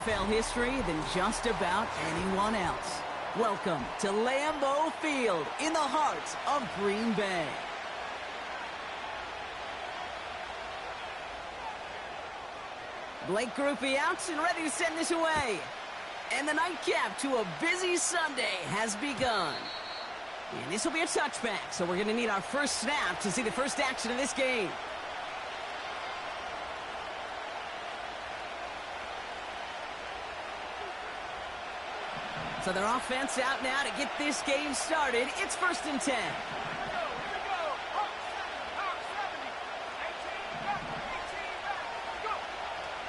NFL history than just about anyone else. Welcome to Lambeau Field in the heart of Green Bay. Blake Grupe out and ready to send this away. And the nightcap to a busy Sunday has begun. And this will be a touchback, so we're going to need our first snap to see the first action of this game. So their offense out now to get this game started. It's 1st and 10.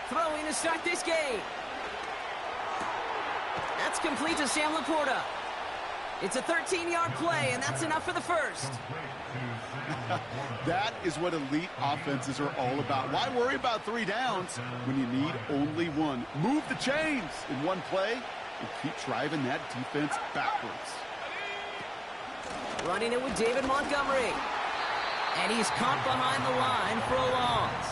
Throwing to start this game. That's complete to Sam Laporta. It's a 13-yard play, and that's enough for the first. That is what elite offenses are all about. Why worry about 3 downs when you need only 1? Move the chains in one play and keep driving that defense backwards. Running it with David Montgomery. And he's caught behind the line for a loss.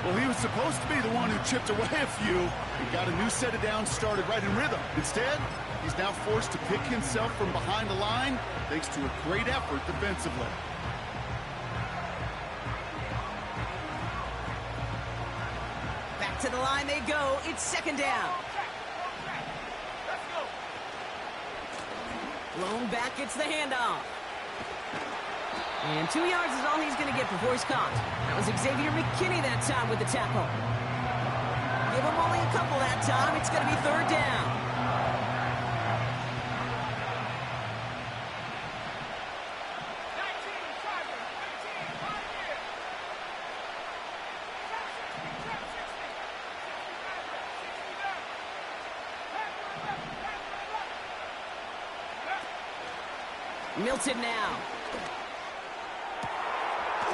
Well, he was supposed to be the one who chipped away a few and got a new set of downs started right in rhythm. Instead, he's now forced to pick himself from behind the line thanks to a great effort defensively. Back to the line they go. It's 2nd down. Blown back gets the handoff. And 2 yards is all he's going to get before he's caught. That was Xavier McKinney that time with the tackle. Give him only a couple that time. It's going to be 3rd down. Milton now.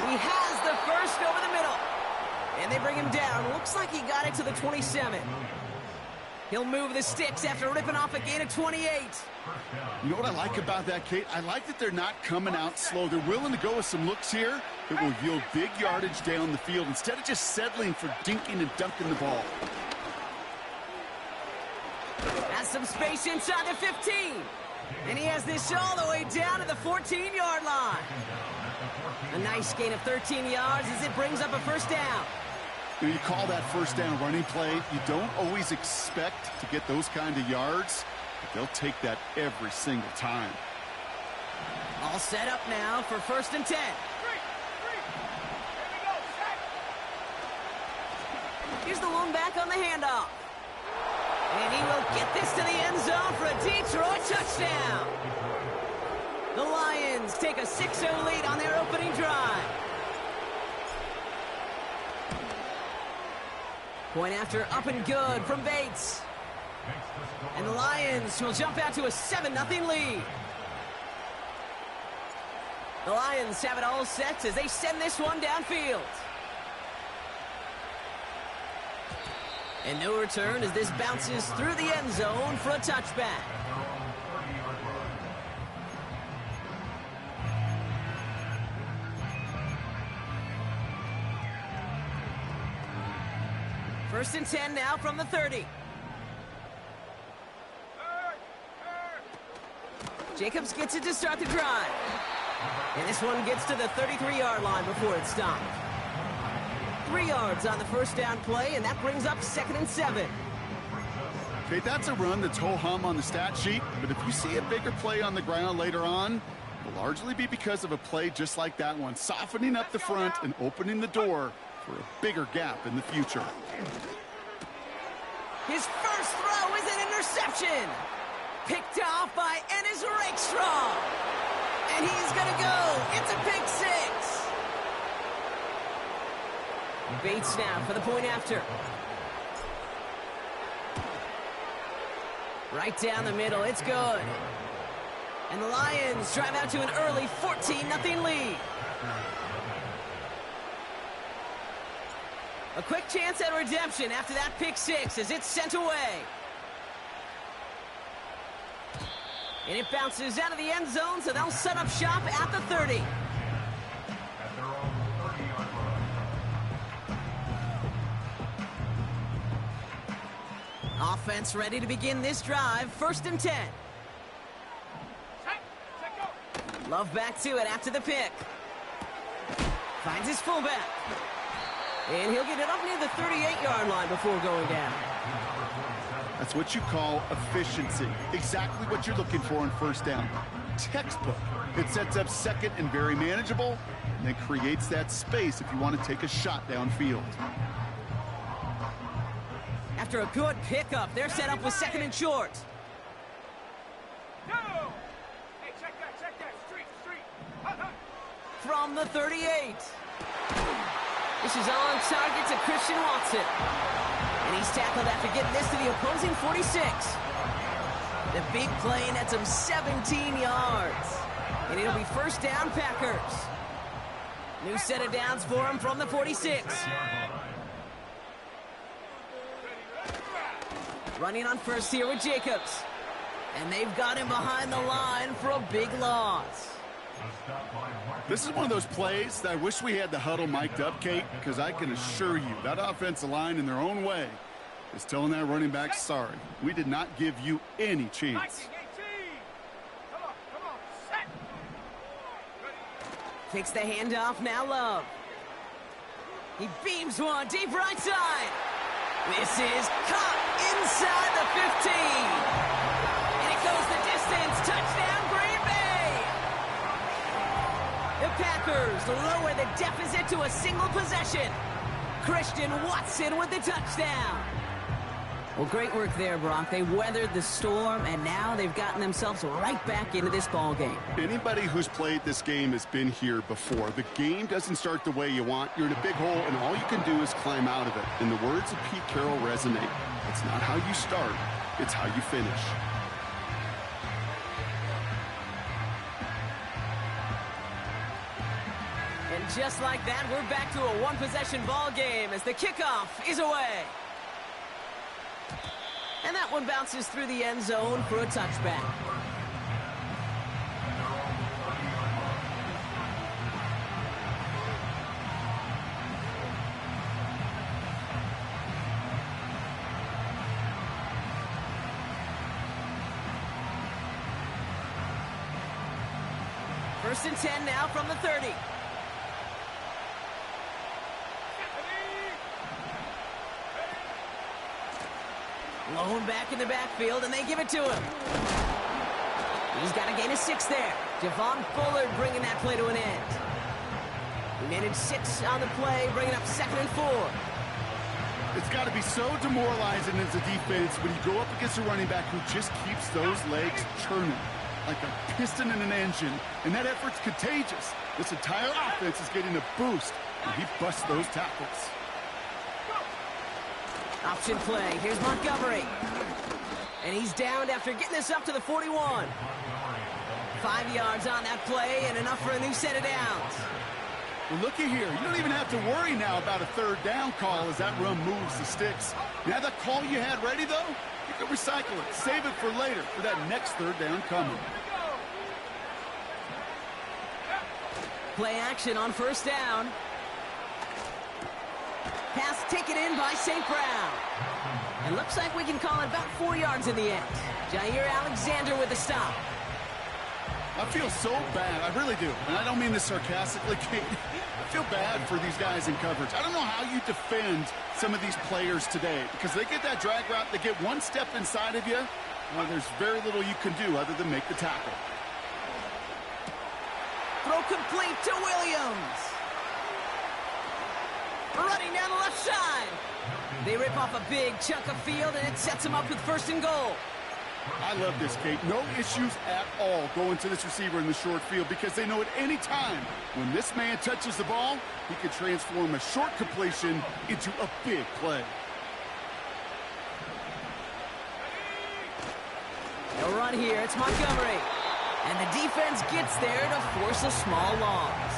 He has the first over the middle. And they bring him down. Looks like he got it to the 27. He'll move the sticks after ripping off a gain of 28. You know what I like about that, Kate? I like that they're not coming out slow. They're willing to go with some looks here that will yield big yardage down the field instead of just settling for dinking and dunking the ball. Has some space inside the 15. And he has this all the way down to the 14-yard line. A nice gain of 13 yards as it brings up a 1st down. You call that 1st down running play. You don't always expect to get those kind of yards, but they'll take that every single time. All set up now for 1st and 10. Here's the lone back on the handoff. And he will get this to the end zone for a Detroit touchdown. The Lions take a 6-0 lead on their opening drive. Point after up and good from Bates. And the Lions will jump out to a 7-0 lead. The Lions have it all set as they send this one downfield. And no return as this bounces through the end zone for a touchback. First and 10 now from the 30. Jacobs gets it to start the drive. And this one gets to the 33-yard line before it's stopped. 3 yards on the 1st down play, and that brings up 2nd and 7. Okay, that's a run that's ho-hum on the stat sheet, but if you see a bigger play on the ground later on, it'll largely be because of a play just like that one, softening up the front and opening the door for a bigger gap in the future. His first throw is an interception. Picked off by Ennis Rakestraw. And he's going to go. It's a pick 6. Bates now for the point after. Right down the middle. It's good. And the Lions drive out to an early 14-0 lead. A quick chance at redemption after that pick 6 as it's sent away. And it bounces out of the end zone, so they'll set up shop at the 30. Offense ready to begin this drive. 1st and 10. Love back to it after the pick. Finds his fullback. And he'll get it up near the 38-yard line before going down. That's what you call efficiency. Exactly what you're looking for on 1st down. Textbook. It sets up 2nd and very manageable, and then creates that space if you want to take a shot downfield. After a good pickup, they're set up with 2nd and short. Hey, check that. Street. From the 38. This is on target to Christian Watson. And he's tackled after getting this to the opposing 46. The big play nets him 17 yards. And it'll be 1st down Packers. New set of downs for him from the 46. Running on 1st here with Jacobs. And they've got him behind the line for a big loss. This is one of those plays that I wish we had the huddle mic'd up, Kate, because I can assure you that offensive line in their own way is telling that running back, sorry, we did not give you any chance. Come on, set. Takes the handoff, now Love. He beams one deep right side. This is caught inside the 15. And it goes the distance. Touchdown, Green Bay. The Packers lower the deficit to a single possession. Christian Watson with the touchdown. Well, great work there, Brock. They weathered the storm, and now they've gotten themselves right back into this ball game. Anybody who's played this game has been here before. The game doesn't start the way you want. You're in a big hole, and all you can do is climb out of it. And the words of Pete Carroll resonate. It's not how you start, it's how you finish. And just like that, we're back to a one-possession ball game as the kickoff is away. And that one bounces through the end zone for a touchback. First and 10 now from the 30. Lone back in the backfield, and they give it to him. He's got a gain of 6 there. Javon Bullard bringing that play to an end. He managed 6 on the play, bringing up 2nd and 4. It's got to be so demoralizing as a defense when you go up against a running back who just keeps those legs churning like a piston in an engine, and that effort's contagious. This entire offense is getting a boost, and he busts those tackles. Option play. Here's Montgomery. And he's downed after getting this up to the 41. 5 yards on that play and enough for a new set of downs. Well, looky here. You don't even have to worry now about a 3rd down call as that run moves the sticks. You have that call you had ready, though? You can recycle it. Save it for later for that next 3rd down coming. Play action on 1st down. Pass taken in by St. Brown. And looks like we can call it about 4 yards in the end. Jair Alexander with the stop. I feel so bad. I really do. And I don't mean this sarcastically, Kate. I feel bad for these guys in coverage. I don't know how you defend some of these players today because they get that drag route, they get one step inside of you. Well, there's very little you can do other than make the tackle. Throw complete to Williams. Running down the left side. They rip off a big chunk of field, and it sets them up with 1st and goal. I love this, Kate. No issues at all going to this receiver in the short field because they know at any time when this man touches the ball, he can transform a short completion into a big play. They'll run here. It's Montgomery. And the defense gets there to force a small loss.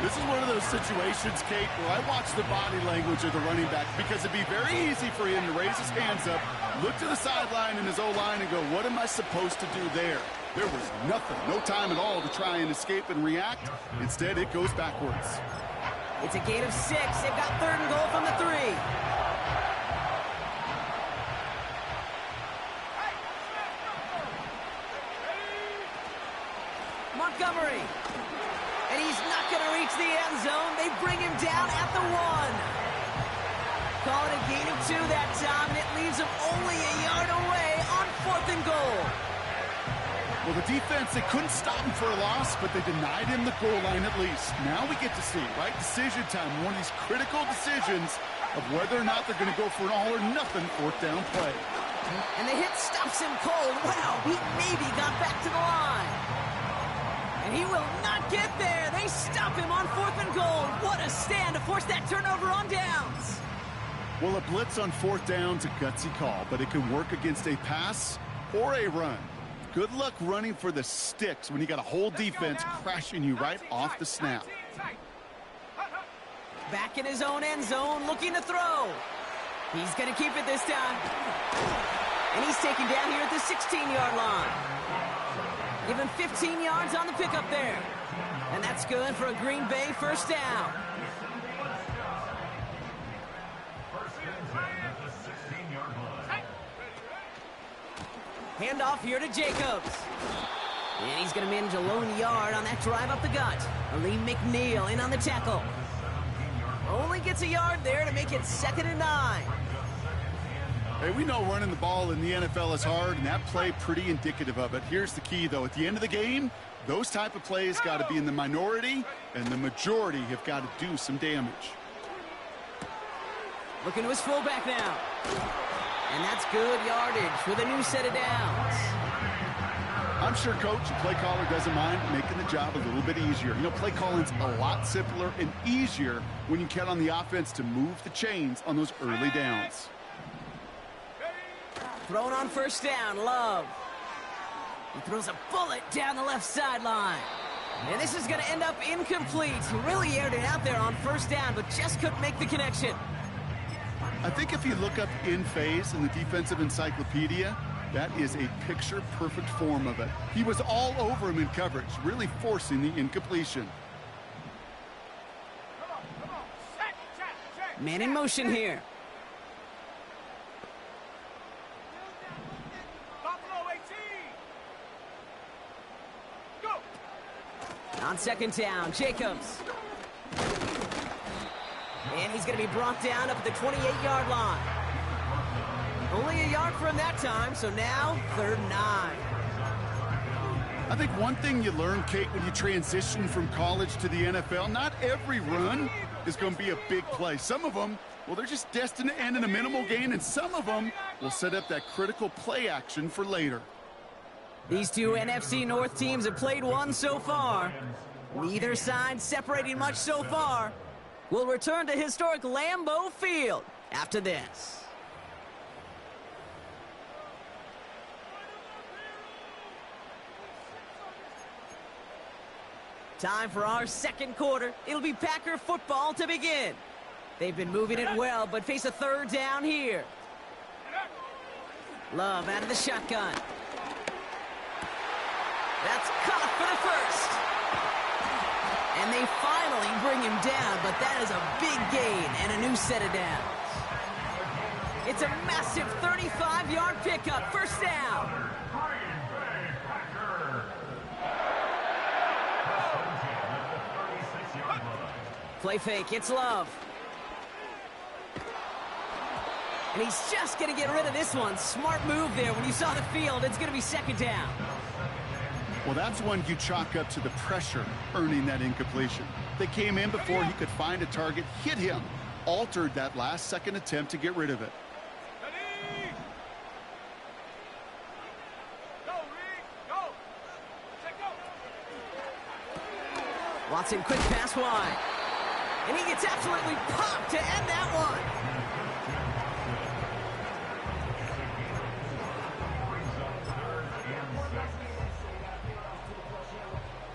This is one of those situations, Kate, where I watch the body language of the running back because it'd be very easy for him to raise his hands up, look to the sideline in his O-line and go, what am I supposed to do there? There was nothing, no time at all to try and escape and react. Instead, it goes backwards. It's a gain of 6. They've got 3rd and goal from the 3. Montgomery. And he's not going to reach the end zone. They bring him down at the 1. Call it a gain of 2 that time, and it leaves him only a yard away on 4th and goal. Well, the defense, they couldn't stop him for a loss, but they denied him the goal line at least. Now we get to see, right, decision time, one of these critical decisions of whether or not they're going to go for an all-or-nothing 4th down play. And the hit stops him cold. Wow, he maybe got back to the line. And he will not get there. They stop him on 4th and goal. What a stand to force that turnover on downs. Well, a blitz on 4th down's a gutsy call, but it can work against a pass or a run. Good luck running for the sticks when you got a whole defense crashing you right off the snap. Back in his own end zone, looking to throw. He's going to keep it this time. And he's taken down here at the 16-yard line. Give him 15 yards on the pickup there. And that's good for a Green Bay 1st down. Handoff here to Jacobs. And he's going to manage a lone yard on that drive up the gut. Aleem McNeil in on the tackle. Only gets a yard there to make it 2nd and 9. Hey, we know running the ball in the NFL is hard, and that play pretty indicative of it. Here's the key, though. At the end of the game, those type of plays got to be in the minority, and the majority have got to do some damage. Looking to his fullback now. And that's good yardage with a new set of downs. I'm sure coach and play caller doesn't mind making the job a little bit easier. You know, play calling's a lot simpler and easier when you count on the offense to move the chains on those early downs. Thrown on 1st down, Love. He throws a bullet down the left sideline. And this is going to end up incomplete. He really aired it out there on 1st down, but just couldn't make the connection. I think if you look up in phase in the defensive encyclopedia, that is a picture-perfect form of it. He was all over him in coverage, really forcing the incompletion. Man in motion here. Buffalo 18. Go. On 2nd down, Jacobs. And he's going to be brought down up at the 28-yard line. Only a yard for him that time, so now 3rd and 9. I think one thing you learn, Kate, when you transition from college to the NFL, not every run is going to be a big play. Some of them, well, they're just destined to end in a minimal gain, and some of them will set up that critical play action for later. These two NFC North teams have played one so far. Neither side separating much so far. We'll return to historic Lambeau Field after this. Time for our 2nd quarter. It'll be Packer football to begin. They've been moving it well, but face a 3rd down here. Love out of the shotgun. That's caught for the 1st. And they finally bring him down, but that is a big gain and a new set of downs. It's a massive 35-yard pickup, 1st down. Play fake, it's Love. And he's just going to get rid of this one. Smart move there. When you saw the field, it's going to be 2nd down. Well, that's one you chalk up to the pressure earning that incompletion. They came in before he could find a target, hit him, altered that last-second attempt to get rid of it. Ready. Go, Reed. Go. Check go. Watson, quick pass wide. And he gets absolutely popped to end that one.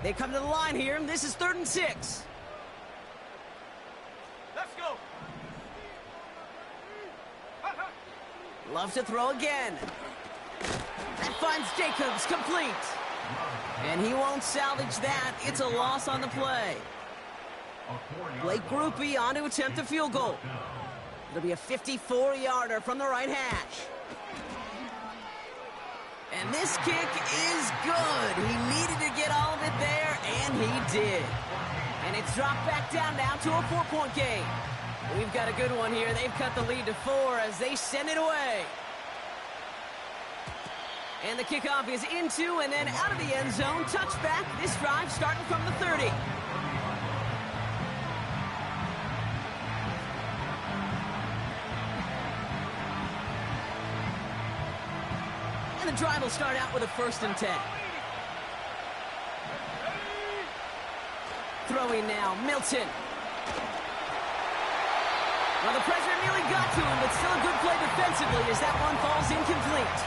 They come to the line here, and this is 3rd and 6. Let's go. Love to throw again. That finds Jacobs complete. And he won't salvage that. It's a loss on the play. Blake Grupe on to attempt a field goal. It'll be a 54-yarder from the right hash. And this kick is good. He needed to get all of it there, and he did. And it's dropped back down now to a 4-point game. We've got a good one here. They've cut the lead to 4 as they send it away. And the kickoff is into and then out of the end zone. Touchback. This drive starting from the 30. And the drive will start out with a 1st and 10. Throwing now, Milton. Well, the pressure nearly got to him, but still a good play defensively as that one falls incomplete.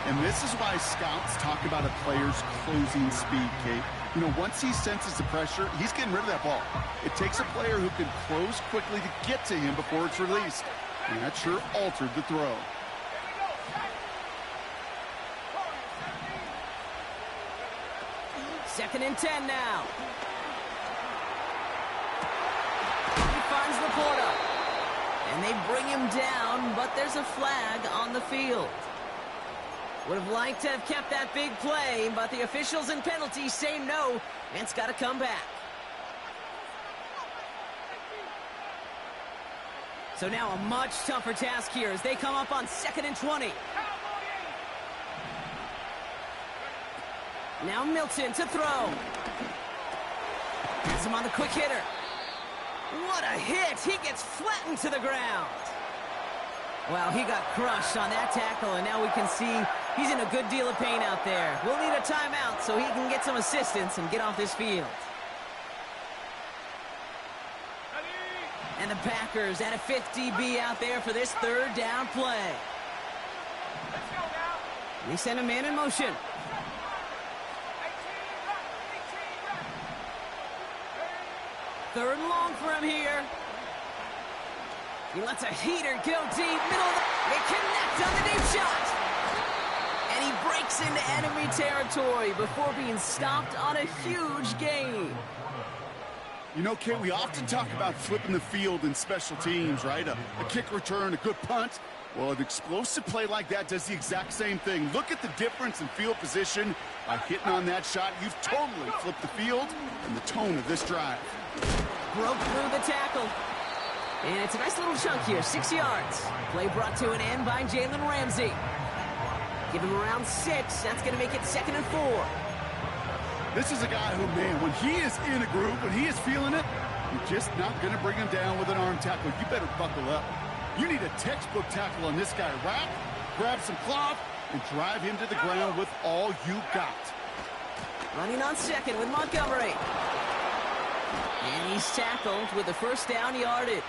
And this is why scouts talk about a player's closing speed, Kate. You know, once he senses the pressure, he's getting rid of that ball. It takes a player who can close quickly to get to him before it's released. And that sure altered the throw. 2nd and 10 now. He finds Laporta. And they bring him down, but there's a flag on the field. Would have liked to have kept that big play, but the officials and penalties say no, and it's got to come back. So now a much tougher task here as they come up on 2nd and 20. Now Milton to throw. Has him on the quick hitter. What a hit! He gets flattened to the ground. Well, he got crushed on that tackle, and now we can see he's in a good deal of pain out there. We'll need a timeout so he can get some assistance and get off this field. And the Packers at a 5th DB out there for this 3rd down play. They send a man in motion. Third and long for him here. He lets a heater go deep, middle of the... They connect on the deep shot. And he breaks into enemy territory before being stopped on a huge gain. You know, Kate, we often talk about flipping the field in special teams, right? A kick return, a good punt. Well, an explosive play like that does the exact same thing. Look at the difference in field position. By hitting on that shot, you've totally flipped the field and the tone of this drive. Broke through the tackle. And it's a nice little chunk here, 6 yards. Play brought to an end by Jalen Ramsey. Give him around 6. That's going to make it 2nd and 4. This is a guy who, man, when he is in a groove, when he is feeling it, you're just not going to bring him down with an arm tackle. You better buckle up. You need a textbook tackle on this guy. Wrap, grab some cloth, and drive him to the ground with all you got. Running on 2nd with Montgomery. And he's tackled with the 1st down yardage.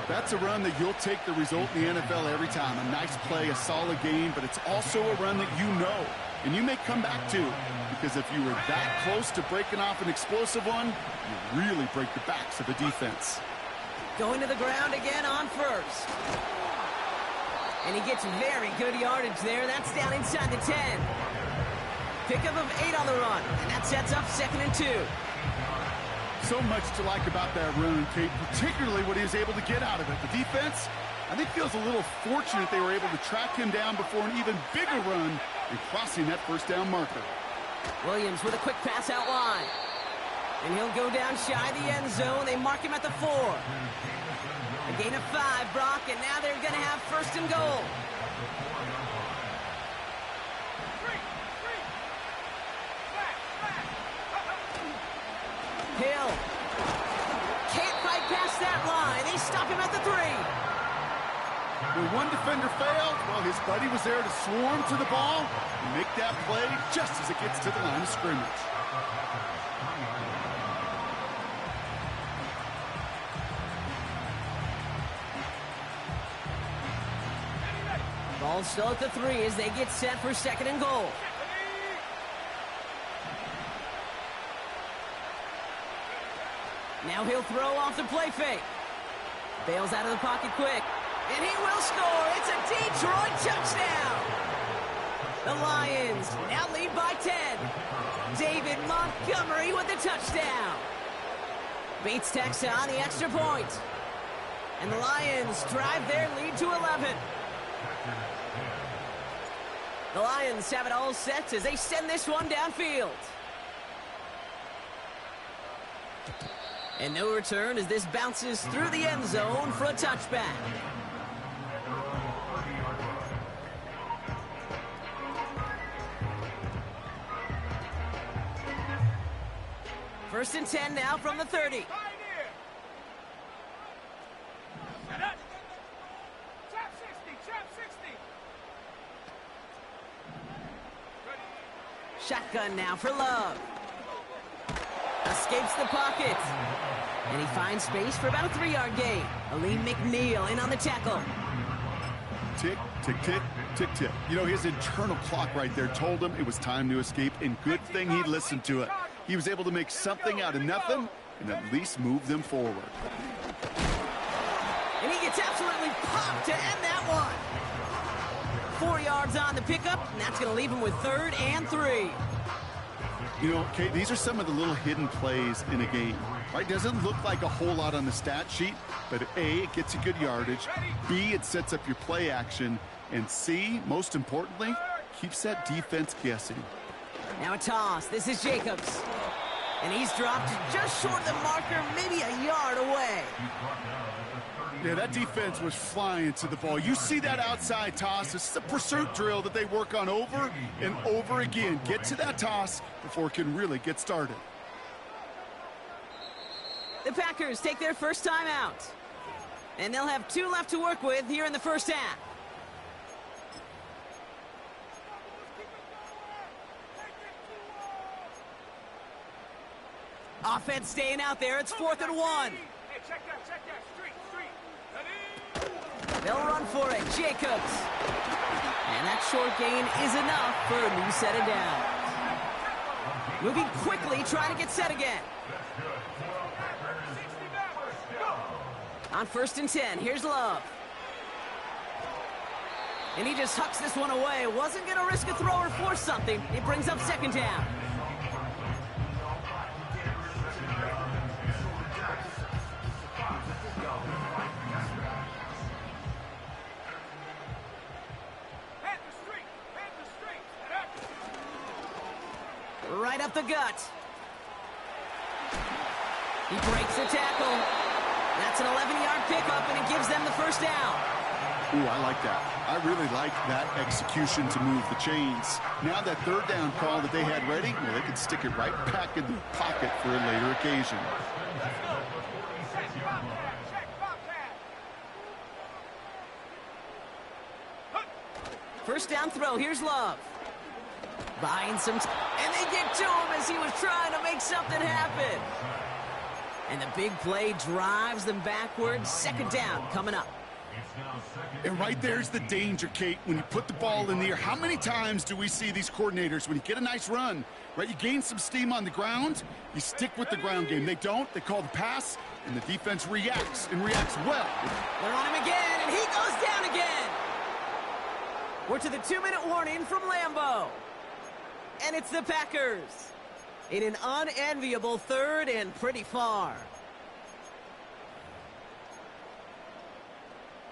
That's a run that you'll take the result in the NFL every time. A nice play, a solid game, but it's also a run that you know. And you may come back to, because if you were that close to breaking off an explosive one, you really break the backs of the defense. Going to the ground again on 1st. And he gets very good yardage there. That's down inside the 10. Pickup of 8 on the run, and that sets up 2nd and 2. So much to like about that run, Kate, particularly what he was able to get out of it. The defense, I think, feels a little fortunate they were able to track him down before an even bigger run and crossing that 1st down marker. Williams with a quick pass out wide. And he'll go down shy of the end zone. They mark him at the 4. A gain of 5, Brock, and now they're going to have 1st and goal. Hill. Can't fight past that line. They stop him at the 3. When one defender failed, well, his buddy was there to swarm to the ball and make that play just as it gets to the line of scrimmage. Ball still at the 3 as they get set for 2nd and goal. Now he'll throw off the play fake. Bails out of the pocket quick. And he will score. It's a Detroit touchdown. The Lions now lead by 10. David Montgomery with the touchdown. Beats Texas on the extra point. And the Lions drive their lead to 11. The Lions have it all set as they send this one downfield. And no return as this bounces through the end zone for a touchback. First and 10 now from the 30. Shotgun now for Love. Escapes the pocket. And he finds space for about a 3-yard gain. Aleem McNeil in on the tackle. Tick, tick, tick, tick, tick. You know, his internal clock right there told him it was time to escape, and good thing he listened to it. He was able to make something out of nothing and at least move them forward. And he gets absolutely popped to end that one. 4 yards on the pickup, and that's going to leave him with 3rd and 3. You know, Kate, these are some of the little hidden plays in a game, right? Doesn't look like a whole lot on the stat sheet, but A, it gets you good yardage, B, it sets up your play action, and C, most importantly, keeps that defense guessing. Now a toss. This is Jacobs. And he's dropped just short of the marker, maybe a yard away. Yeah, that defense was flying to the ball. You see that outside toss. This is a pursuit drill that they work on over and over again. Get to that toss before it can really get started. The Packers take their first time out. And they'll have 2 left to work with here in the first half. Offense staying out there. It's 4th and 1. Hey, check that. Street. Ready? They'll run for it. Jacobs. And that short gain is enough for a new set of downs. Moving quickly, trying to get set again. On 1st and 10, here's Love. And he just hucks this one away. Wasn't going to risk a throw or force something. It brings up 2nd down. Right up the gut. He breaks the tackle. That's an 11-yard pickup, and it gives them the first down. Ooh, I like that. I really like that execution to move the chains. Now that 3rd down call that they had ready, well, they can stick it right back in the pocket for a later occasion. First down throw. Here's Love. Buying some and they get to him as he was trying to make something happen. And the big play drives them backwards. 2nd down coming up. And right there's the danger, Kate, when you put the ball in the air. How many times do we see these coordinators, when you get a nice run, right, you gain some steam on the ground, you stick with the ground game. They don't. They call the pass, and the defense reacts, and reacts well. They're on him again, and he goes down again. We're to the 2-minute warning from Lambeau. And it's the Packers in an unenviable 3rd and pretty far.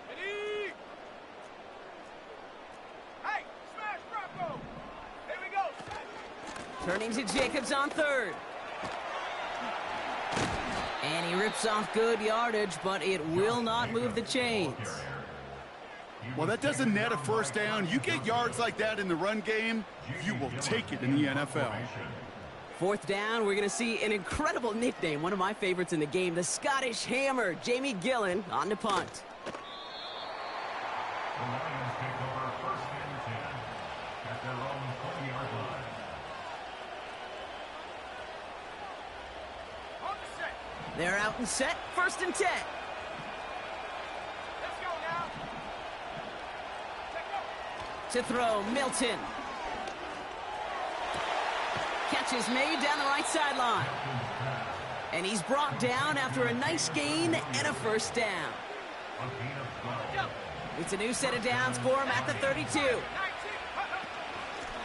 Ready? Hey, smash Rocco. There we go. Turning to Jacobs on 3rd. And he rips off good yardage, but it will not move the chains. Well, that doesn't net a first down. You get yards like that in the run game, you will take it in the NFL. 4th down, we're going to see an incredible nickname, one of my favorites in the game, the Scottish Hammer, Jamie Gillan on the punt. The Lions take over 1st and 10 at their own 20-yard line. On the set. They're out and set, 1st and 10. Let's go now. To throw, Milton. Catch is made down the right sideline. And he's brought down after a nice gain and a first down. It's a new set of downs for him at the 32.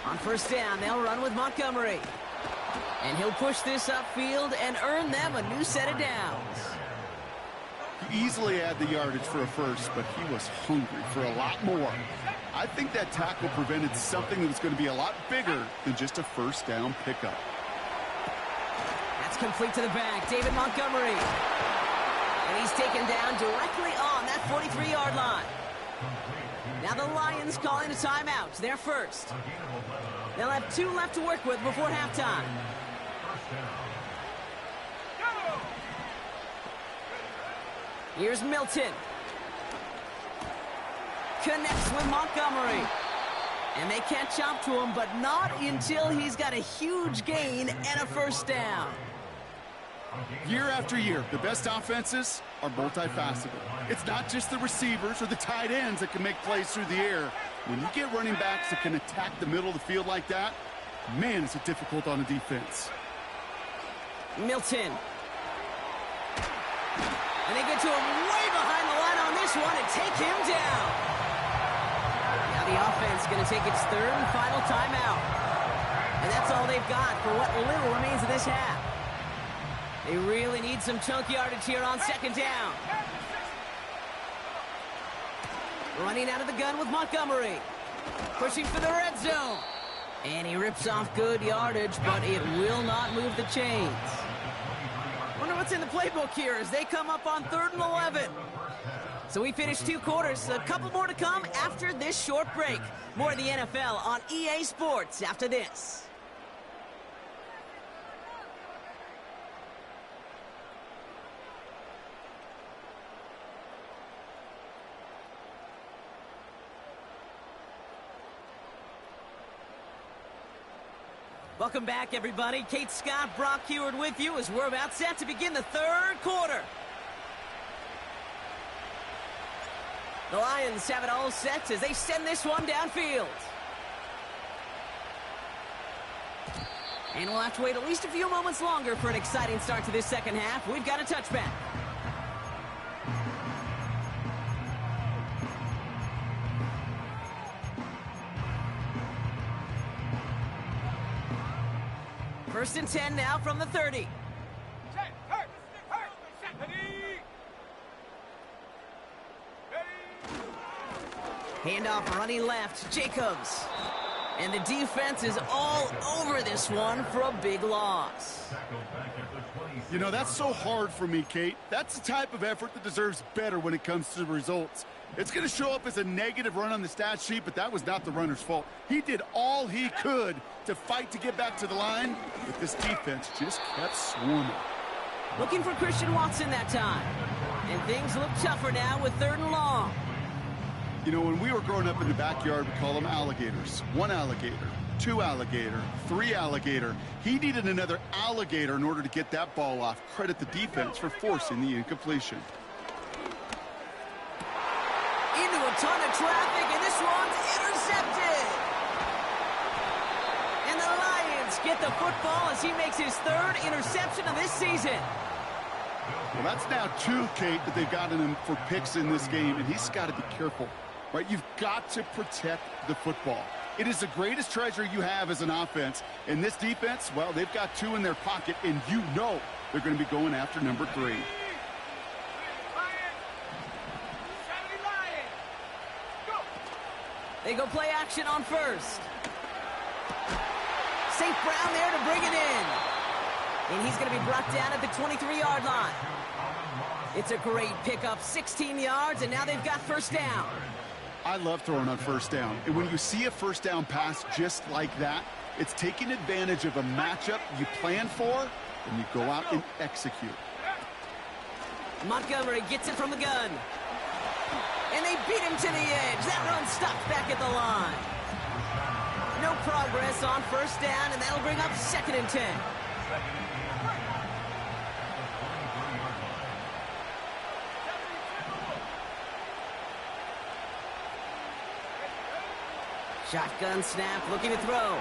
On 1st down, they'll run with Montgomery. And he'll push this upfield and earn them a new set of downs. You easily add the yardage for a first, but he was hungry for a lot more. I think that tackle prevented something that was going to be a lot bigger than just a first down pickup. That's complete to the back, David Montgomery. And he's taken down directly on that 43-yard line. Now the Lions calling a timeout. They're first. They'll have 2 left to work with before halftime. Here's Milton. Connects with Montgomery. And they catch up to him, but not until he's got a huge gain and a first down. Year after year, the best offenses are multifaceted. It's not just the receivers or the tight ends that can make plays through the air. When you get running backs that can attack the middle of the field like that, man, is it difficult on a defense. Milton. And they get to him way behind the line on this one and take him down. Now the offense is going to take its 3rd and final timeout. And that's all they've got for what little remains of this half. They really need some chunk yardage here on 2nd down. Running out of the gun with Montgomery. Pushing for the red zone. And he rips off good yardage, but it will not move the chains. Wonder what's in the playbook here as they come up on 3rd and 11. So we finished 2 quarters. A couple more to come after this short break. More of the NFL on EA Sports after this. Welcome back, everybody. Kate Scott, Brock Huard with you as we're about set to begin the 3rd quarter. The Lions have it all set as they send this one downfield. And we'll have to wait at least a few moments longer for an exciting start to this 2nd half. We've got a touchback. First and 10 now from the 30. Handoff running left, Jacobs. And the defense is all over this one for a big loss. You know, that's so hard for me, Kate. That's the type of effort that deserves better when it comes to the results. It's going to show up as a negative run on the stat sheet, but that was not the runner's fault. He did all he could to fight to get back to the line, but this defense just kept swarming. Looking for Christian Watson that time. And things look tougher now with 3rd and long. You know, when we were growing up in the backyard, we call them alligators. 1 alligator, 2 alligator, 3 alligator. He needed another alligator in order to get that ball off. Credit the defense for forcing the incompletion. Into a ton of traffic, and this one's intercepted. And the Lions get the football as he makes his 3rd interception of this season. Well, that's now 2, Kate, that they've gotten him for picks in this game, and he's got to be careful. Right, you've got to protect the football. It is the greatest treasure you have as an offense. And this defense, well, they've got 2 in their pocket, and you know they're going to be going after number 3. They go play action on first. St. Brown there to bring it in. And he's going to be brought down at the 23-yard line. It's a great pickup, 16 yards, and now they've got first down. I love throwing on first down. And when you see a first down pass just like that, it's taking advantage of a matchup you plan for, and you go out and execute. Montgomery gets it from the gun. And they beat him to the edge. That run stopped back at the line. No progress on first down, and that'll bring up 2nd and 10. Shotgun snap, looking to throw.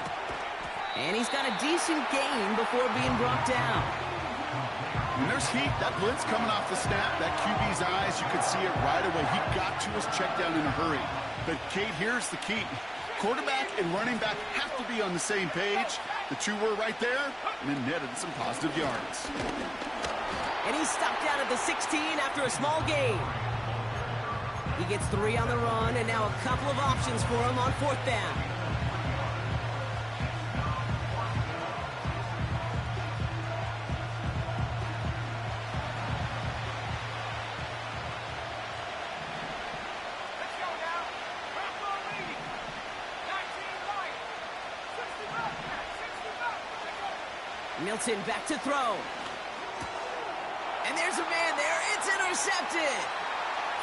And he's got a decent gain before being brought down. When there's heat, that blitz coming off the snap, that QB's eyes, you could see it right away. He got to his check down in a hurry. But, Kate, here's the key. Quarterback and running back have to be on the same page. The 2 were right there, and it netted some positive yards. And he's stopped down at the 16 after a small gain. He gets 3 on the run, and now a couple of options for him on 4th down. Let's go now. Buffalo leading. 19 Lions. 60 Bobcats. 60 Bobcats. Milton back to throw. And there's a man there. It's intercepted.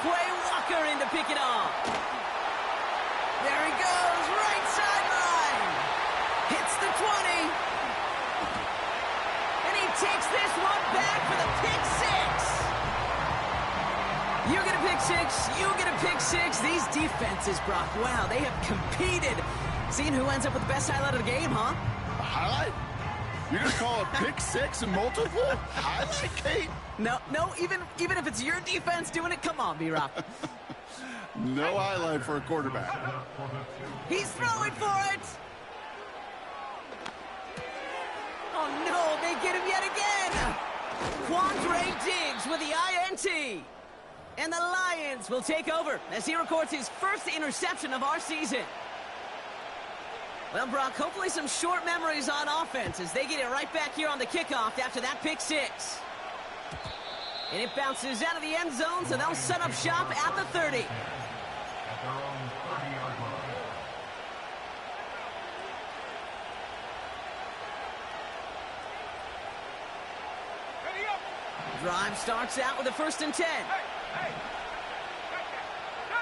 Quay Walker in to pick it off. There he goes, right sideline. Hits the 20. And he takes this one back for the pick 6. You get a pick 6. You get a pick 6. These defenses, Brock, wow, they have competed. Seeing who ends up with the best highlight of the game, huh? A highlight? You're going to call a pick 6 and multiple? Highlight, Kate? No, even if it's your defense doing it, come on, B-Rock. No highlight for a quarterback. He's throwing for it! Oh, no, they get him yet again! Quandre Diggs with the INT. And the Lions will take over as he records his first interception of our season. Well, Brock, hopefully some short memories on offense as they get it right back here on the kickoff after that pick 6. And it bounces out of the end zone, so they'll set up shop at the 30. At their own 30-yard line. Ready up. Drive starts out with a 1st and 10. Hey. Go.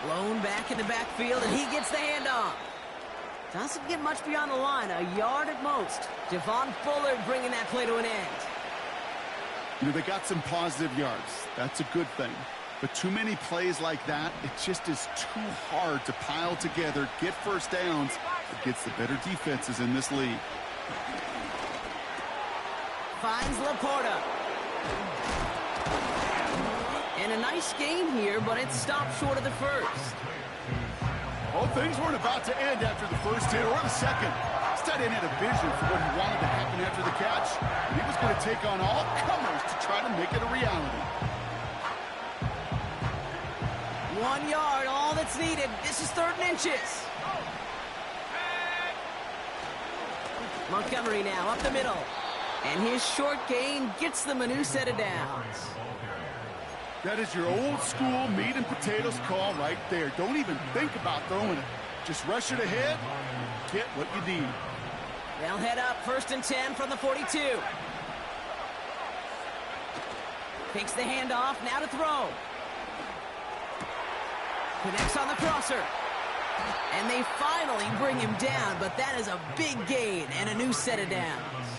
Blown back in the backfield, and he gets the handoff. Doesn't get much beyond the line, a yard at most. Javon Bullard bringing that play to an end. You know, they got some positive yards. That's a good thing. But too many plays like that, it just is too hard to pile together, get first downs against the better defenses in this league. Finds Laporta. And a nice game here, but it stopped short of the first. Well, things weren't about to end after the first hit or the second. This tight end had a vision for what he wanted to happen after the catch, and he was going to take on all comers to try to make it a reality. 1 yard, all that's needed. This is 3rd and inches. Montgomery now up the middle. And his short gain gets them a new set of downs. That is your old school meat and potatoes call right there. Don't even think about throwing it. Just rush it ahead, get what you need. They'll head up 1st and 10 from the 42. Takes the handoff, now to throw. Connects on the crosser. And they finally bring him down, but that is a big gain and a new set of downs.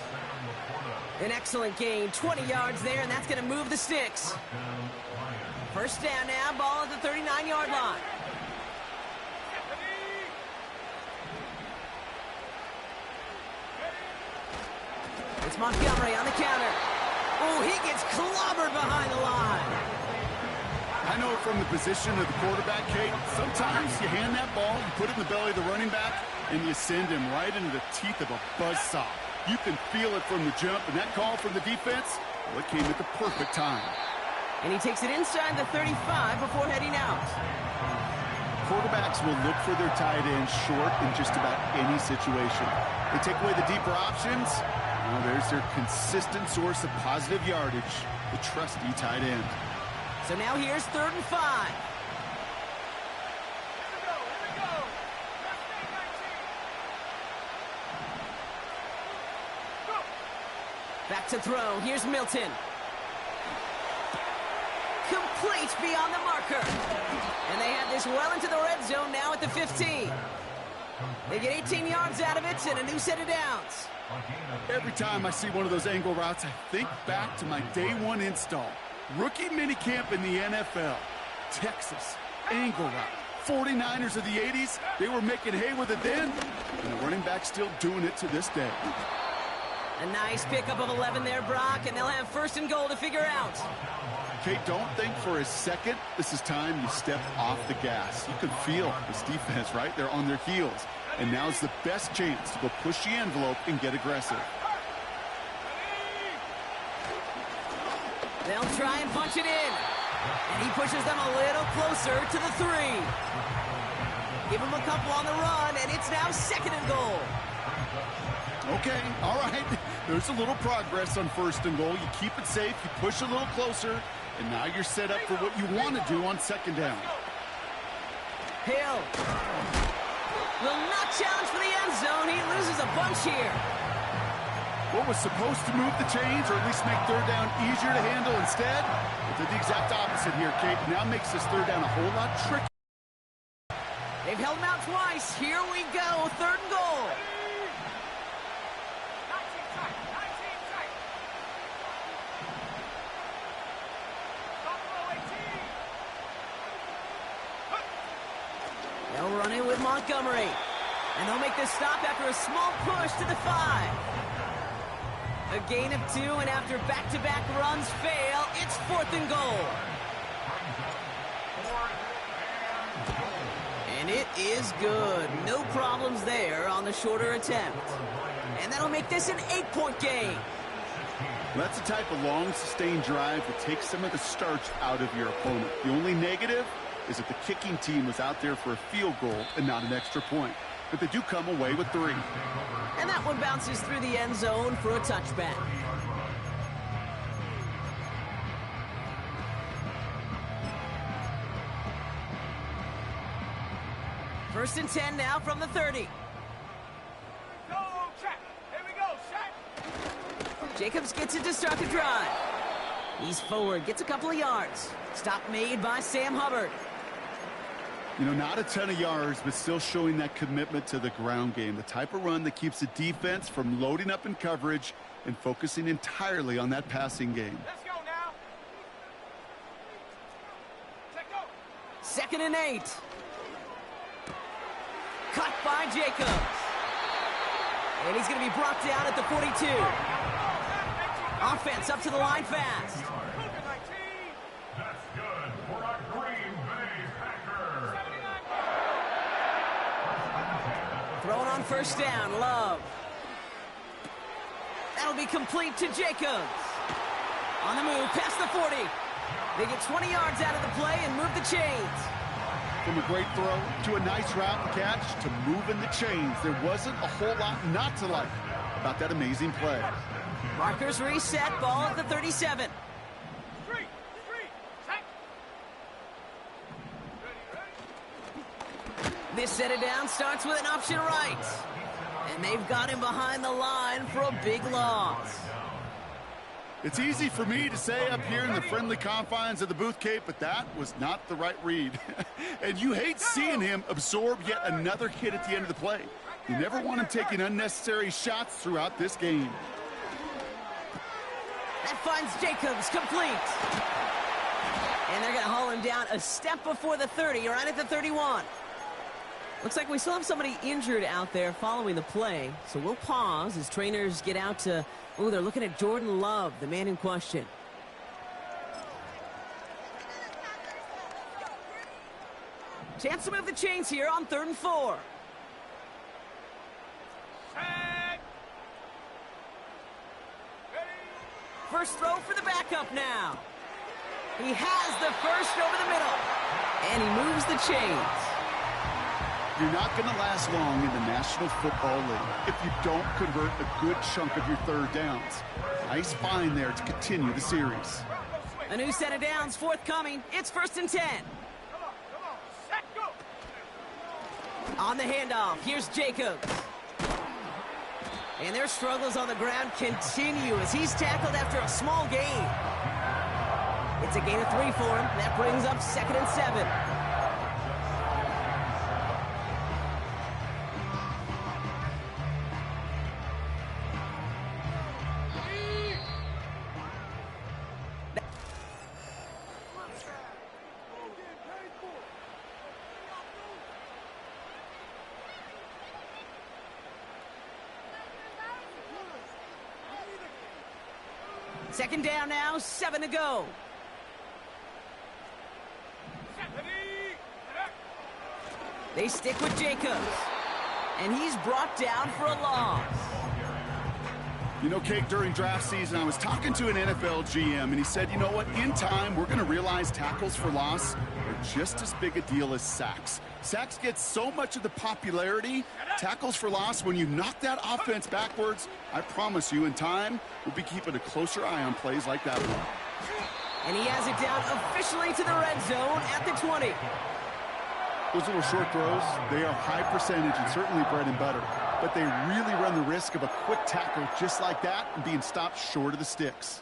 An excellent gain, 20 yards there, and that's going to move the sticks. 1st down now, ball at the 39-yard line. It's Montgomery on the counter. Oh, he gets clobbered behind the line. I know from the position of the quarterback, Kate, sometimes you hand that ball, you put it in the belly of the running back, and you send him right into the teeth of a buzzsaw. You can feel it from the jump, and that call from the defense, well, it came at the perfect time. And he takes it inside the 35 before heading out. Quarterbacks will look for their tight end short in just about any situation. They take away the deeper options. Well, there's their consistent source of positive yardage, the trusty tight end. So now here's 3rd and 5. Here we go. Let's stay 19. Go. Back to throw. Here's Milton. Complete beyond the marker. And they have this well into the red zone now at the 15. They get 18 yards out of it and a new set of downs. Every time I see one of those angle routes, I think back to my day one install. Rookie minicamp in the NFL. Texas, angle route. 49ers of the 80s, they were making hay with it then, and the running back's still doing it to this day. A nice pickup of 11 there, Brock, and they'll have 1st and goal to figure out. Kate, don't think for a second this is time you step off the gas. You can feel this defense, right? They're on their heels. And now's the best chance to go push the envelope and get aggressive. They'll try and punch it in. And he pushes them a little closer to the 3. Give him a couple on the run, and it's now 2nd and goal. Okay, all right. There's a little progress on 1st and goal. You keep it safe, you push a little closer, and now you're set up for what you want to do on 2nd down. Hill will not challenge for the end zone. He loses a bunch here. What was supposed to move the chains, or at least make 3rd down easier to handle instead, it did the exact opposite here, Kate. Now makes this 3rd down a whole lot trickier. They've held him out twice. Here we go, 3rd and goal. 19 tight. They'll run it with Montgomery. And they'll make this stop after a small push to the 5. A gain of 2, and after back-to-back runs fail, it's 4th and goal. And it is good. No problems there on the shorter attempt. And that'll make this an 8-point game. That's the type of long, sustained drive that takes some of the starch out of your opponent. The only negative is that the kicking team was out there for a field goal and not an extra point. But they do come away with 3. And that one bounces through the end zone for a touchback. First and 10 now from the 30. Go, check. Here we go, check. Jacobs gets it to start the drive. He's forward, gets a couple of yards. Stop made by Sam Hubbard. You know, not a ton of yards, but still showing that commitment to the ground game. The type of run that keeps the defense from loading up in coverage and focusing entirely on that passing game. Let's go now. Check, go. 2nd and 8. Cut by Jacobs. And he's going to be brought down at the 42. Offense up to the line fast. Cougar 19. That's good for a Green Bay Packer. 79. Throwing on 1st down, Love. That'll be complete to Jacobs. On the move, past the 40. They get 20 yards out of the play and move the chains. From a great throw to a nice route and catch to moving the chains, there wasn't a whole lot not to like about that amazing play. Markers reset, ball at the 37. Three, check. Ready. This set it down starts with an option right. And they've got him behind the line for a big loss. It's easy for me to say up here in the friendly confines of the booth, Kate, but that was not the right read. And you hate seeing him absorb yet another hit at the end of the play. You never want him taking unnecessary shots throughout this game. That finds Jacobs complete. And they're going to haul him down a step before the 30, right at the 31. Looks like we still have somebody injured out there following the play. So we'll pause as trainers get out to, oh, they're looking at Jordan Love, the man in question. Chance to move the chains here on 3rd and 4. Check. Ready. First throw for the backup now. He has the first over the middle. And he moves the chains. You're not going to last long in the National Football League if you don't convert a good chunk of your 3rd downs. Nice find there to continue the series. A new set of downs forthcoming. It's 1st and 10. Come on. Set, go. On the handoff, here's Jacobs. And their struggles on the ground continue as he's tackled after a small gain. It's a gain of 3 for him. That brings up 2nd and 7. Second down now, 7 to go. They stick with Jacobs. And he's brought down for a loss. You know, Kate, during draft season, I was talking to an NFL GM, and he said, you know what, in time, we're going to realize tackles for loss are just as big a deal as sacks. Sacks get so much of the popularity. Tackles for loss, when you knock that offense backwards, I promise you, in time, we'll be keeping a closer eye on plays like that one. And he has it down officially to the red zone at the 20. Those little short throws, they are high percentage and certainly bread and butter. But they really run the risk of a quick tackle just like that and being stopped short of the sticks.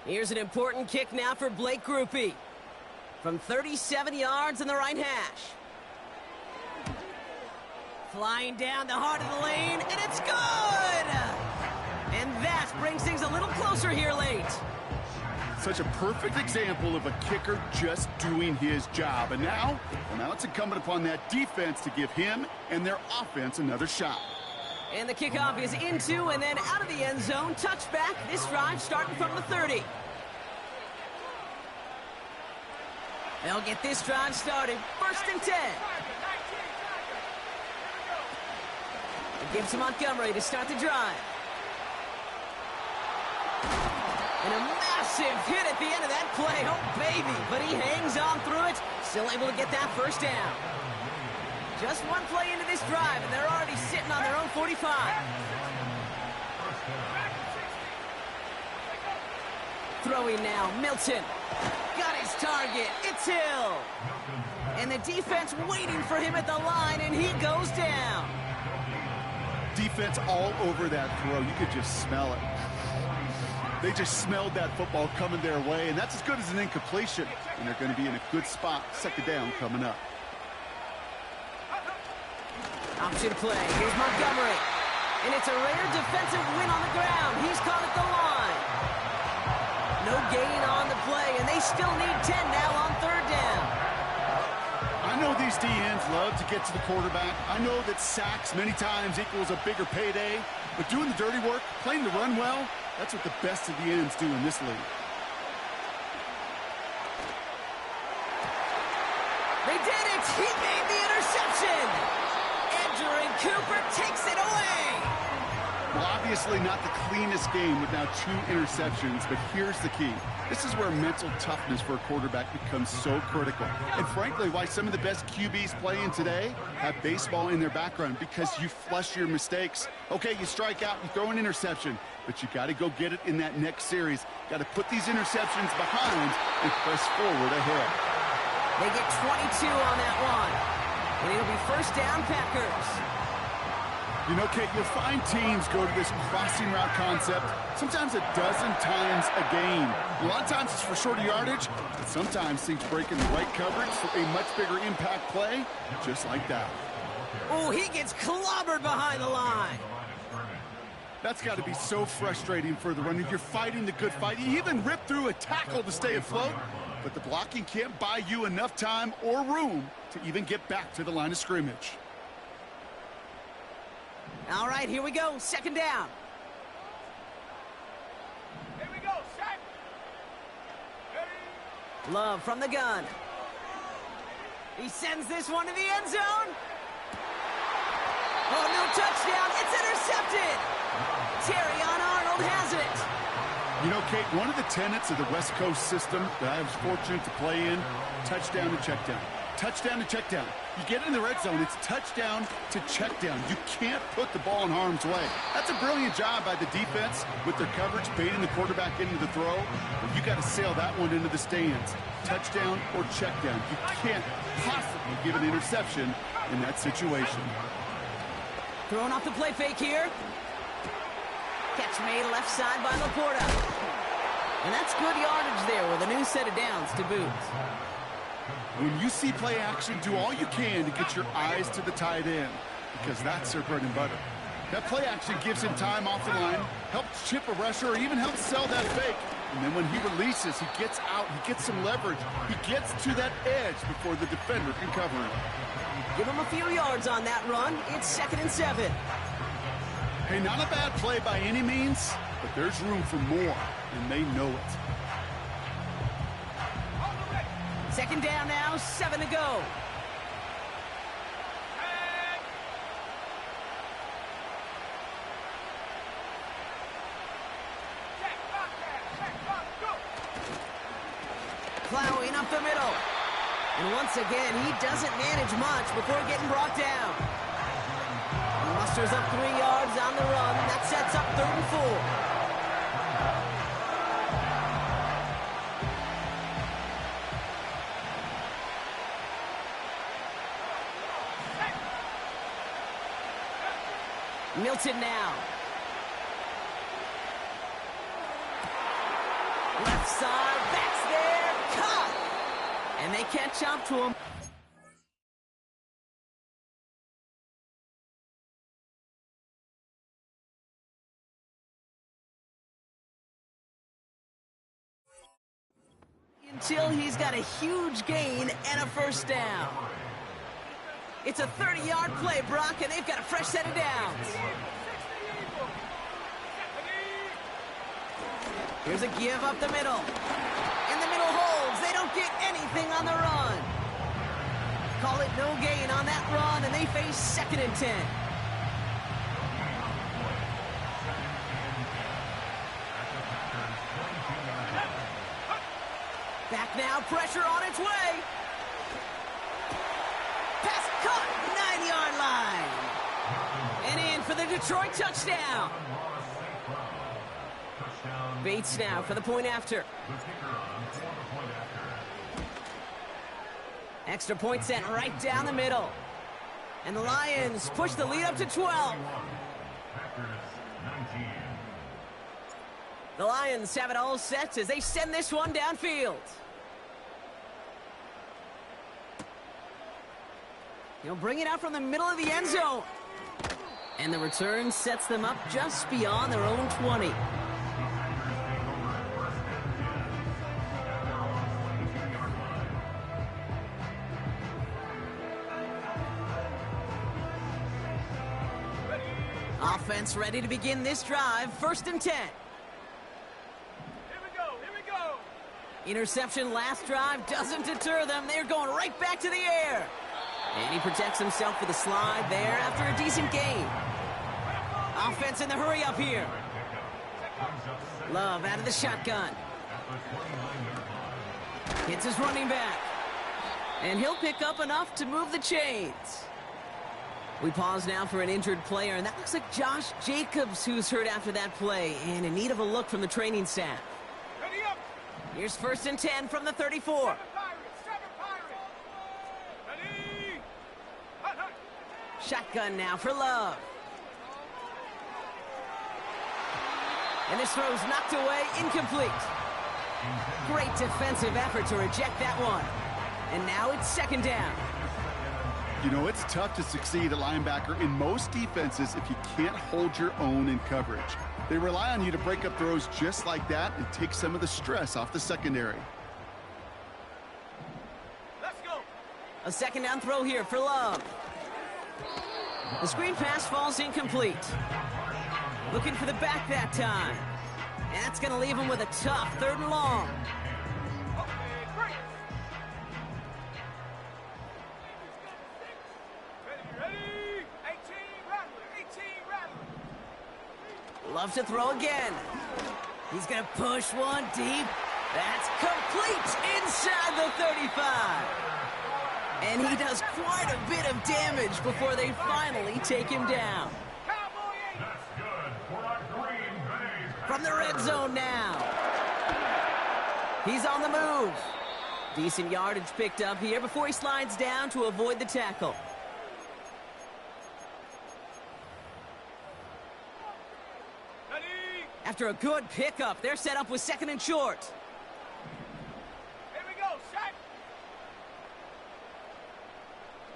Here's an important kick now for Blake Grupe. From 37 yards in the right hash. Flying down the heart of the lane, and it's good! And that brings things a little closer here late. Such a perfect example of a kicker just doing his job. And now it's incumbent upon that defense to give him and their offense another shot. And the kickoff is into and then out of the end zone. Touchback. This drive starting from the 30. They'll get this drive started. 1st and 10. It gives to Montgomery to start the drive. And a massive hit at the end of that play. Oh, baby. But he hangs on through it. Still able to get that first down. Just one play into this drive, and they're already sitting on their own 45. Throwing now, Milton. Got his target. It's Hill. And the defense waiting for him at the line, and he goes down. Defense all over that throw. You could just smell it. They just smelled that football coming their way, and that's as good as an incompletion. And they're going to be in a good spot. 2nd down coming up. Option play. Here's Montgomery. And it's a rare defensive win on the ground. He's caught at the line. No gain on the play, and they still need 10 now on 3rd down. I know these DNs love to get to the quarterback. I know that sacks many times equals a bigger payday. But doing the dirty work, playing the run well, that's what the best of the ends do in this league. They did it! He made the interception! Edgerrin Cooper takes it away! Well, obviously not the cleanest game with now 2 interceptions, but here's the key. This is where mental toughness for a quarterback becomes so critical. And frankly, why some of the best QBs playing today have baseball in their background, because you flush your mistakes. Okay, you strike out, you throw an interception, but you got to go get it in that next series. Got to put these interceptions behind and press forward ahead. They get 22 on that one. And it'll be 1st down, Packers. You know, Kate, you'll find teams go to this crossing route concept sometimes a dozen times a game. A lot of times it's for shorter yardage, but sometimes things break in the right coverage for a much bigger impact play, just like that. Oh, he gets clobbered behind the line. That's got to be so frustrating for the runner. You're fighting the good fight. You even rip through a tackle to stay afloat, but the blocking can't buy you enough time or room to even get back to the line of scrimmage. All right, here we go. 2nd down. Here we go, set. Love from the gun. He sends this one to the end zone. Oh, no touchdown. It's intercepted. Terrion Arnold has it. You know, Kate, one of the tenets of the West Coast system that I was fortunate to play in, touchdown to check down. Touchdown to check down. You get in the red zone, it's touchdown to check down. You can't put the ball in harm's way. That's a brilliant job by the defense with their coverage, baiting the quarterback into the throw. But you got to sail that one into the stands. Touchdown or check down. You can't possibly give an interception in that situation. Throwing off the play fake here. Catch made left side by Laporta. And that's good yardage there with a new set of downs to boot. When you see play action, do all you can to get your eyes to the tight end, because that's their bread and butter. That play action gives him time off the line, helps chip a rusher, or even helps sell that fake. And then when he releases, he gets out, he gets some leverage. He gets to that edge before the defender can cover him. Give him a few yards on that run. It's 2nd and 7. Hey, not a bad play by any means, but there's room for more, and they know it. 2nd down now, 7 to go. Plowing up the middle. And once again, he doesn't manage much before getting brought down. He musters up 3 yards on the run. That sets up 3rd and 4. Milton now. Left side, that's there, cut! And they catch up to him. Until he's got a huge gain and a 1st down. It's a 30-yard play, Brock, and they've got a fresh set of downs. Here's a give up the middle. And the middle holds. They don't get anything on the run. Call it no gain on that run, and they face 2nd and 10. Back now, pressure on its way. Pass caught, 9-yard line. And in for the Detroit touchdown. Bates now for the point after. Extra point sent right down the middle. And the Lions push the lead up to 12. The Lions have it all set as they send this one downfield. He'll bring it out from the middle of the end zone. And the return sets them up just beyond their own 20. Offense ready to begin this drive. 1st and 10. Here we go, here we go. Interception last drive doesn't deter them. They're going right back to the air. And he protects himself with a slide there after a decent gain. Offense in the hurry up here. Love out of the shotgun. Hits his running back. And he'll pick up enough to move the chains. We pause now for an injured player, and that looks like Josh Jacobs, who's hurt after that play, and in need of a look from the training staff. Ready up. Here's 1st and 10 from the 34. Ready. Hut, hut. Shotgun now for Love. And this throw's knocked away, incomplete. Great defensive effort to reject that one. And now it's 2nd down. You know, it's tough to succeed at linebacker in most defenses if you can't hold your own in coverage. They rely on you to break up throws just like that and take some of the stress off the secondary. Let's go. A 2nd down throw here for Love. The screen pass falls incomplete. Looking for the back that time. And that's going to leave him with a tough 3rd and long. Okay, great. Ready. 18 rattler. 18 rattler. Love to throw again. He's going to push one deep. That's complete inside the 35. And he does quite a bit of damage before they finally take him down. Cowboy 8. That's good for a Green Bay. From the red zone now. He's on the move. Decent yardage picked up here before he slides down to avoid the tackle. Ready. After a good pickup, they're set up with 2nd and short. Here we go. Set.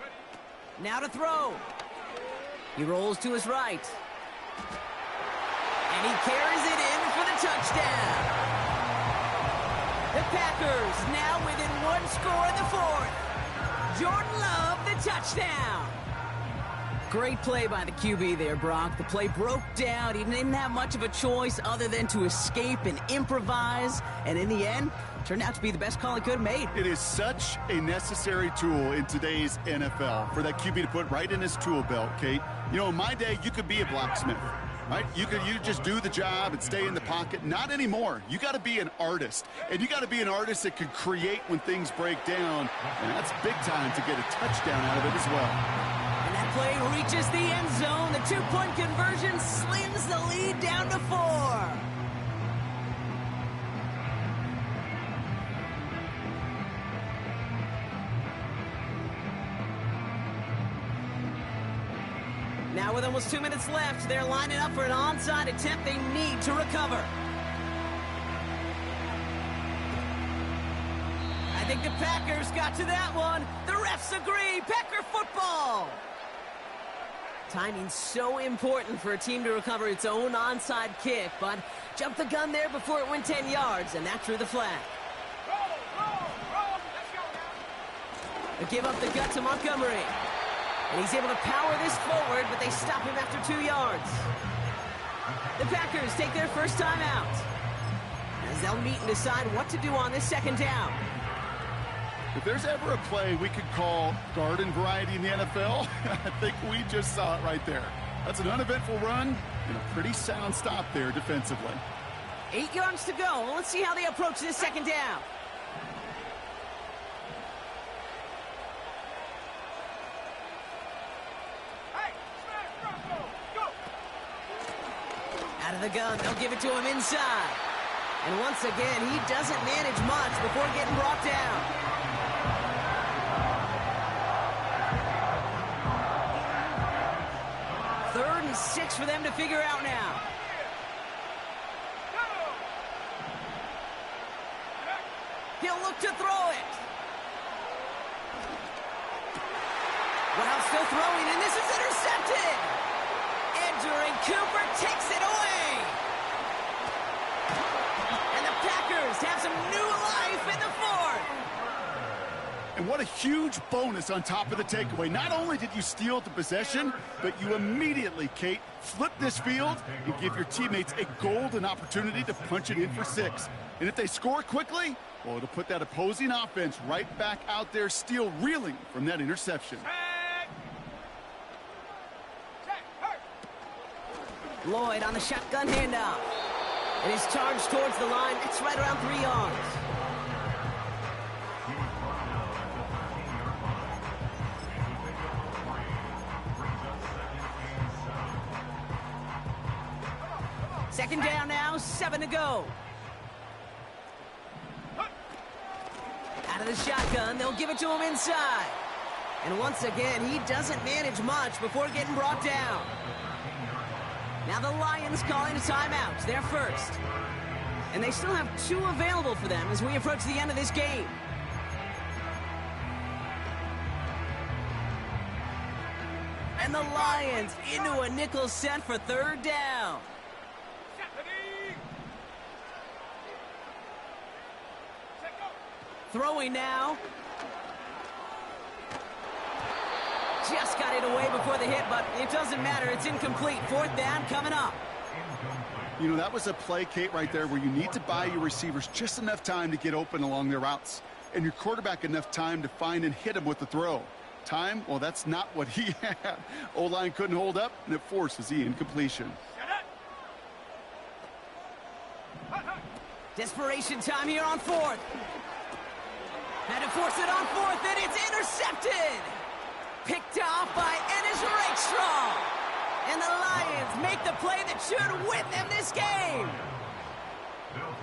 Ready. Now to throw. He rolls to his right. And he carries it in for the touchdown. The Packers now within 1 score in the 4th. Jordan Love, the touchdown. Great play by the QB there, Brock. The play broke down. He didn't have much of a choice other than to escape and improvise. And in the end, turned out to be the best call he could have made. It is such a necessary tool in today's NFL for that QB to put right in his tool belt, Kate. You know, in my day, you could be a blacksmith. right? You just do the job and stay in the pocket. Not anymore. You got to be an artist, and you got to be an artist that can create when things break down, and that's big time to get a touchdown out of it as well. And that play reaches the end zone. The two-point conversion slams the lead down to 4. Now with almost 2 minutes left, they're lining up for an onside attempt they need to recover. I think the Packers got to that one. The refs agree. Packer football. Timing's so important for a team to recover its own onside kick, but jumped the gun there before it went 10 yards, and that drew the flag. Roll. Let's go now. They give up the gut to Montgomery. And he's able to power this forward, but they stop him after 2 yards. The Packers take their first time out, as they'll meet and decide what to do on this second down. If there's ever a play we could call garden variety in the NFL, I think we just saw it right there. That's an uneventful run and a pretty sound stop there defensively. 8 yards to go. Let's see how they approach this second down. Out of the gun, they'll give it to him inside. And once again, he doesn't manage much before getting brought down. Third and 6 for them to figure out now. He'll look to throw it. Well, still throwing, and this is intercepted. Edgerrin Cooper takes it away. And the Packers have some new life in the 4th. And what a huge bonus on top of the takeaway. Not only did you steal the possession, but you immediately, Kate, flip this field and give your teammates a golden opportunity to punch it in for 6. And if they score quickly, well, it'll put that opposing offense right back out there, still reeling from that interception. Lloyd on the shotgun handoff. And his charge towards the line. It's right around 3 yards. Second down now, 7 to go. Out of the shotgun, they'll give it to him inside. And once again, he doesn't manage much before getting brought down. Now the Lions calling a timeout, their first. And they still have 2 available for them as we approach the end of this game. And the Lions into a nickel set for 3rd down. Throwing now. Just got it away before the hit, but it doesn't matter. It's incomplete. 4th down coming up. You know, that was a play, Kate, right there where you need to buy your receivers just enough time to get open along their routes, and your quarterback enough time to find and hit him with the throw. Time, well, that's not what he had. O-line couldn't hold up, and it forces the incompletion. Desperation time here on 4th. Had to force it on 4th, and it's intercepted. Picked off by Ennis Rakestraw. And the Lions make the play that should win them this game.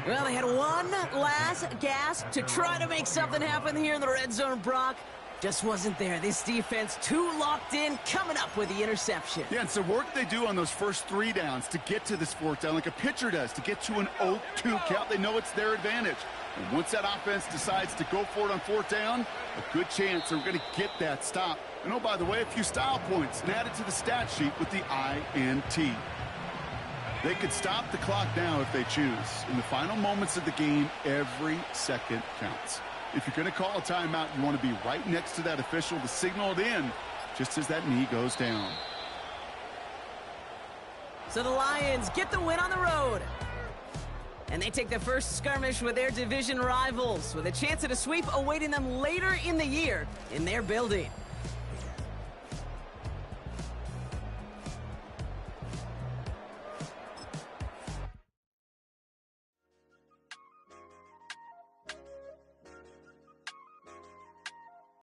Well, they had one last gasp to try to make something happen here in the red zone, Brock. Just wasn't there. This defense too locked in, coming up with the interception. Yeah, and so work they do on those first 3 downs to get to this 4th down, like a pitcher does, to get to an 0-2 count. They know it's their advantage. And once that offense decides to go for it on 4th down, a good chance they're going to get that stop. And oh, by the way, a few style points and added to the stat sheet with the INT. They could stop the clock now if they choose. In the final moments of the game, every second counts. If you're going to call a timeout, you want to be right next to that official to signal it in just as that knee goes down. So the Lions get the win on the road. And they take their first skirmish with their division rivals with a chance at a sweep awaiting them later in the year in their building.